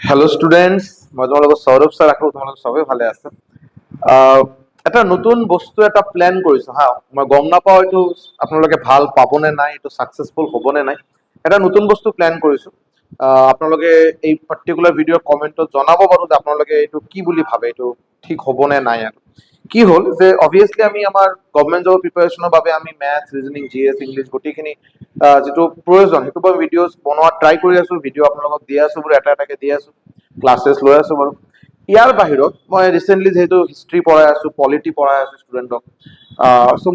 Hello students, মই তোমালোকৰ Sourav sir আকৌ তোমালোক সবে ভালে আছে। এটা নতুন বস্তু এটা প্ল্যান কৰিছো হা, মই গম নাপাওঁ এইটো আপোনালোকে ভাল পাবনে নাই, এইটো সাকসেসফুল হ'বনে নাই। এটা নতুন বস্তু প্ল্যান কৰিছো। আপোনালোকে এই পাৰ্টিকুলাৰ ভিডিঅ'ৰ কমেন্টত জনাব পাৰো যে আপোনালোকে এইটো কি বুলি ভাবে, এইটো ঠিক হ'বনে নাই। আৰু কি হ'ল যে অবভিয়াছলি আমি আমাৰ গভৰ্ণমেণ্ট জবৰ প্ৰিপাৰেশ্যনৰ বাবে আমি মেথছ, ৰিজনিং, জিএছ, ইংলিছ গোটেইখিনি যিটো প্ৰয়োজন সেইটো মই ভিডিঅ'জ বনোৱা ট্ৰাই কৰি আছো, ভিডিঅ' আপোনালোকক দি আছো, বাৰু এটা এটাকে দি আছো, ক্লাছেছ লৈ আছো বাৰু। ইয়াৰ বাহিৰত মই ৰিচেণ্টলি যিহেতু হিষ্ট্ৰী পঢ়াই আছো, পলিটি পঢ়াই আছো ষ্টুডেণ্টক, চ'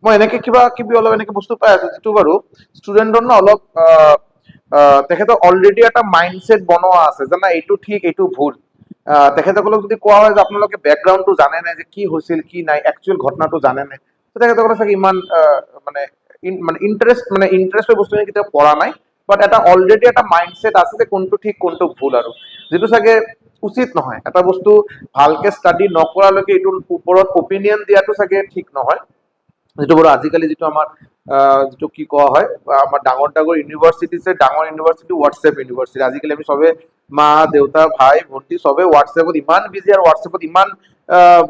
মই এনেকে কিবা কিবি অলপ এনেকে বস্তু পাই আছো যিটো বাৰু ষ্টুডেণ্টৰ ন অলপ তেখেতৰ অলৰেডি এটা মাইণ্ডছেট বনোৱা আছে যে না এইটো ঠিক এইটো ভুল। তেখেতসকলক যদি কোৱা হয় যে আপোনালোকে বেকগ্ৰাউণ্ডটো জানে নাই, যে কি হৈছিল কি নাই, একচুৱেল ঘটনাটো জানে নাই, তেখেতসকলে চাগে ইমান মানে ইণ্টাৰেষ্টৰ বস্তু কেতিয়াও পঢ়া নাই, বাট এটা অলৰেডি এটা মাইণ্ডছেট আছে যে কোনটো ঠিক কোনটো ভুল, আৰু যিটো চাগে উচিত নহয়। এটা বস্তু ভালকে ষ্টাডি নকৰালৈকে এইটোৰ ওপৰত অপিনিয়ন দিয়াটো চাগে ঠিক নহয়। যিটো বাৰু আজিকালি যিটো আমাৰ যিটো কি কোৱা হয়, আমাৰ ডাঙৰ ডাঙৰ ইউনিভাৰ্চিটিছে, ডাঙৰ ইউনিভাৰ্চিটি হোৱাটছএপ ইউনিভাৰ্চিটি, আজিকালি আমি চবে মা দেউতা ভাই ভণ্টি চবে হোৱাটছএপত ইমান বিজি, আৰু হোৱাটছএপত ইমান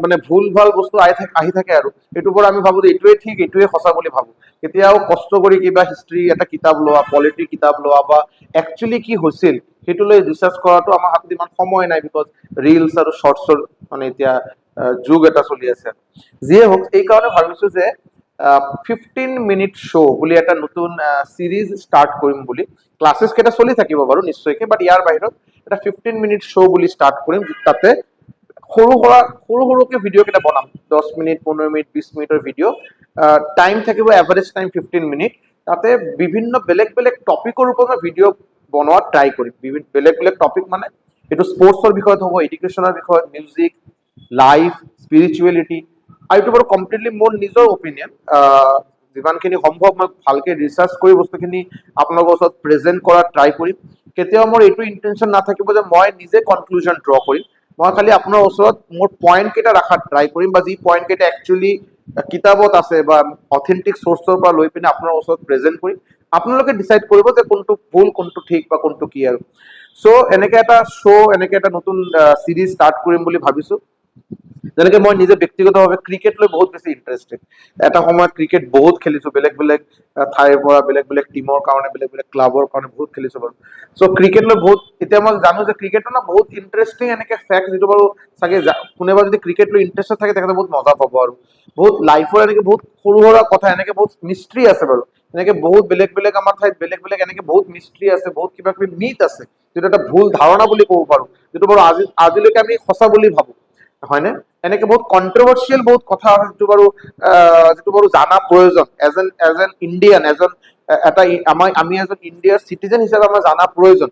মানে ভুল ভাল বস্তু আহি থাকে, আৰু এইটোৰ পৰা আমি ভাবো যে এইটোৱে ঠিক এইটোৱে সঁচা বুলি ভাবো। কেতিয়াও কষ্ট কৰি কিবা হিষ্ট্ৰী এটা কিতাপ লোৱা, পলিটি কিতাপ লোৱা, বা একচুৱেলি কি হৈছিল সেইটো লৈ ৰিচাৰ্চ কৰাটো আমাৰ হাতত ইমান সময় নাই, বিকজ ৰিলছ আৰু শৰ্টছৰ মানে এতিয়া যুগ এটা চলি আছে। যিয়ে হওক, এইকাৰণে ভাবিছো যে 15 মিনিট শ্ব' বুলি এটা নতুন চিৰিজ ষ্টাৰ্ট কৰিম বুলি। ক্লাছেছ কেইটা চলি থাকিব বাৰু নিশ্চয়কে, বাট ইয়াৰ বাহিৰত এটা 15 মিনিট শ্ব' বুলি ষ্টাৰ্ট কৰিম, তাতে সৰুকে ভিডিঅ' কেইটা বনাম, 10 মিনিট 15 মিনিট 20 মিনিটৰ ভিডিঅ'। টাইম থাকিব এভাৰেজ টাইম 15 মিনিট। তাতে বিভিন্ন বেলেগ বেলেগ টপিকৰ ওপৰত মই ভিডিঅ' বনোৱা ট্ৰাই কৰিম। বেলেগ বেলেগ টপিক মানে এইটো স্পৰ্টছৰ বিষয়ত হ'ব, এডুকেশ্যনৰ বিষয়ত, মিউজিক, লাইফ, স্পিৰিচুৱেলিটি, আৰু এইটো বাৰু কমপ্লিটলি মোৰ নিজৰ অপিনিয়ন। যিমানখিনি সম্ভৱ মই ভালকে ৰিচাৰ্চ কৰি বস্তুখিনি আপোনালোকৰ ওচৰত প্ৰেজেণ্ট কৰা ট্ৰাই কৰিম। কেতিয়াও মোৰ এইটো ইণ্টেনশ্যন নাথাকিব যে মই নিজে কনক্লুজন ড্ৰ কৰিম। মই খালি আপোনাৰ ওচৰত মোৰ পইণ্ট কেইটা ৰখাত ট্ৰাই কৰিম, বা যি পইণ্ট কেইটা একচুৱেলি কিতাপত আছে বা অথেন্টিক চ'ৰ্চৰ পৰা লৈ পিনে আপোনাৰ ওচৰত প্ৰেজেণ্ট কৰিম। আপোনালোকে ডিচাইড কৰিব যে কোনটো ভুল কোনটো ঠিক বা কোনটো কি। আৰু চ' এনেকে এটা শ্ব', এনেকে এটা নতুন চিৰিজ ষ্টাৰ্ট কৰিম বুলি ভাবিছো। যেনেকে মই নিজে ব্যক্তিগতভাৱে ক্ৰিকেট লৈ বহুত বেছি ইণ্টাৰেষ্টেড। এটা সময়ত ক্ৰিকেট বহুত খেলিছো, বেলেগ বেলেগ ঠাইৰ পৰা, বেলেগ বেলেগ টিমৰ কাৰণে, বেলেগ বেলেগ ক্লাবৰ কাৰণে বহুত খেলিছো বাৰু। চ' ক্ৰিকেট লৈ বহুত, এতিয়া মই জানো যে ক্ৰিকেটৰ না বহুত ইণ্টাৰেষ্টিং এনেকে ফেক্ট, যিটো বাৰু চাগে কোনোবা যদি ক্ৰিকেট লৈ ইণ্টাৰেষ্টেড থাকে তেখেতে বহুত মজা পাব। আৰু বহুত লাইফৰ এনেকে বহুত সৰু সুৰা কথা, এনেকে বহুত মিষ্ট্ৰি আছে বাৰু। এনেকে বহুত বেলেগ বেলেগ আমাৰ ঠাইত বেলেগ বেলেগ এনেকে বহুত মিষ্ট্ৰি আছে, বহুত কিবা কিবি মিথ আছে, যিটো এটা ভুল ধাৰণা বুলি ক'ব পাৰো, যিটো বাৰু আজিলৈকে আমি সঁচা বুলি ভাবো, হয়নে? এনেকে বহুত কন্ট্ৰভাৰ্চিয়েল বহুত কথা আছে, যিটো বাৰু জানা প্ৰয়োজন। এজ এন ইণ্ডিয়ান, আমি এজন ইণ্ডিয়াৰ চিটিজেন হিচাপে আমাৰ জানা প্ৰয়োজন।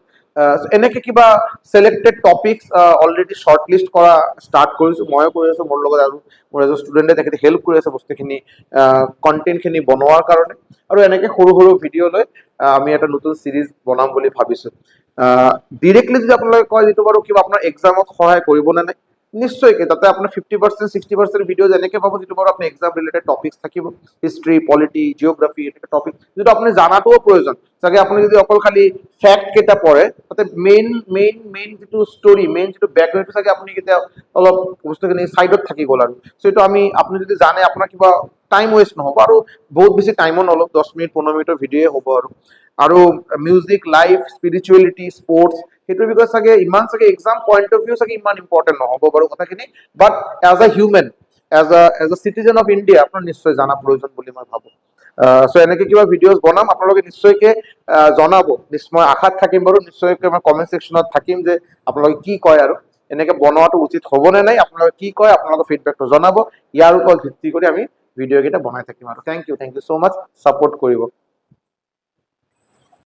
এনেকে কিবা selected topics already short list কৰা ষ্টাৰ্ট কৰিছো, ময়ো কৰি আছো, মোৰ লগত আৰু মোৰ এজন ষ্টুডেণ্টে তেখেতে হেল্প কৰি আছে বস্তুখিনি, কণ্টেণ্টখিনি বনোৱাৰ কাৰণে। আৰু এনেকে সৰু সৰু ভিডিঅ' লৈ আমি এটা নতুন চিৰিজ বনাম বুলি ভাবিছো। ডিৰেক্টলি যদি আপোনালোকে কয় যিটো বাৰু কিবা আপোনাৰ এক্সামত সহায় কৰিব নে নাই, নিশ্চয়কৈ। তাতে আপোনাৰ 50% 60% ভিডিঅ' যেনেকে পাব, যিটো বাৰু আপোনাৰ এক্সাম ৰিলেটেড টপিকছ থাকিব, হিষ্ট্ৰী, পলিটি, জিঅ'গ্ৰাফি, এনেকে টপিক যিটো আপুনি জানাটোও প্ৰয়োজন। চাগে আপুনি যদি অকল খালি ফেক্ট কেইটা পঢ়ে, তাতে মেইন যিটো ষ্টৰি, মেইন যিটো বেকগ্ৰাউণ্ডটো চাগে আপুনি কেতিয়া অলপ বস্তুখিনি চাইডত থাকি গ'ল। আৰু চ' এইটো আপুনি যদি জানে, আপোনাৰ কিবা টাইম ৱেষ্ট নহ'ব, আৰু বহুত বেছি টাইমো নল'ব, 10 মিনিট 15 মিনিটৰ ভিডিঅ'ই হ'ব। আৰু মিউজিক, লাইফ, স্পিৰিচুৱেলিটি, স্পৰ্টছ, সেইটোৰ বিষয়ে চাগে ইমান চাগে এক্সাম পইণ্ট অফ ভিউ চাগে ইমান ইম্পৰ্টেণ্ট নহ'ব বাৰু কথাখিনি, but as a human, as a citizen of India আপোনাৰ নিশ্চয় জানা প্ৰয়োজন বুলি মই ভাবো। চ' এনেকে কিবা ভিডিঅ'জ বনাম, আপোনালোকে নিশ্চয়কে জনাব। মই আশাত থাকিম বাৰু, নিশ্চয়কৈ মই কমেণ্ট ছেকশ্যনত থাকিম যে আপোনালোকে কি কয়, আৰু এনেকে বনোৱাটো উচিত হ'বনে নাই, আপোনালোকে কি কয়, আপোনালোকৰ ফিডবেকটো জনাব। ইয়াৰ ওপৰত ভিত্তি কৰি আমি ভিডিঅ' কেইটা বনাই থাকিম। আৰু thank you so' much, support কৰিব।